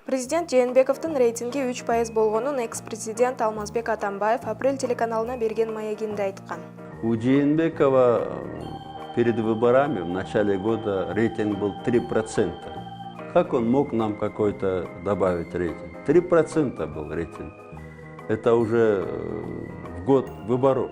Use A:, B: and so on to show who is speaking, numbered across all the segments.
A: Президент Жээнбековдун рейтинги 3% болгонун экс-президент Алмазбек Атамбаев апрель телеканалына берген маегинде айткан.
B: У Жээнбекова перед выборами в начале года рейтинг был 3%. Как он мог нам какой-то добавить рейтинг? 3% был рейтинг. Это уже в год выборов.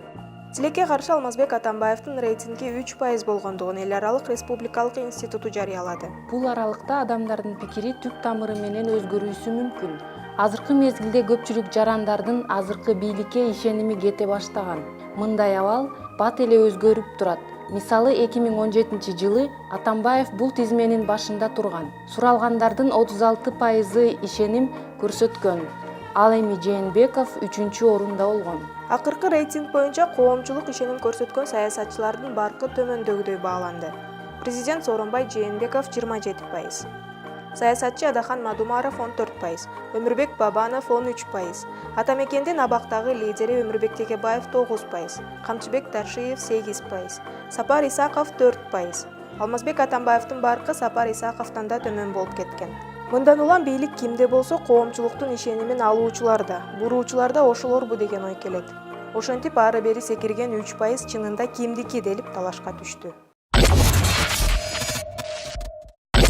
A: Тилекке каршы Алмазбек Атамбаевдин рейтинги 3% болгондугун эл аралык республикалык институту жарыялады.
C: Бул аралыкта адамдардын пикири түп тамыры менен өзгөрүүсү мүмкүн. Азыркы мезгилде көпчүлүк жарандардын азыркы бийликке ишеними кете баштаган. Мындай абал бат эле өзгөрүп турат. Мисалы 2017 Атамбаев бул тизменин башында турган. Суралгандардын 36% ишеним көрсөткөн. Ал эми Жээнбеков 3-орунда болгон.
A: Акыркы рейтинг боюнча коомчулук ишеним көрсөткөн саясатчылардын баркы төмөндөгүдөй бааланды. Президент Сооронбай Жээнбеков 27%, саясатчы Адахан Мадумаров 14%, Өмүрбек Бабанов 13%, Атамекендин абактагы лидери Өмүрбек Текебаев 9%, Камчыбек Таршиев 8%, Сапар Исаков 4%. Алмазбек Атамбаевдин баркы Сапар Исаковдон да төмөн болуп кеткен. Мындан улам бийлик кимде болсо коомчулуктун ишенимин алуучуларда, буруучуларда ошолорбу деген ой келет. Ошентип ары бери секирген 3% чынында кимдики делип талашка түштү.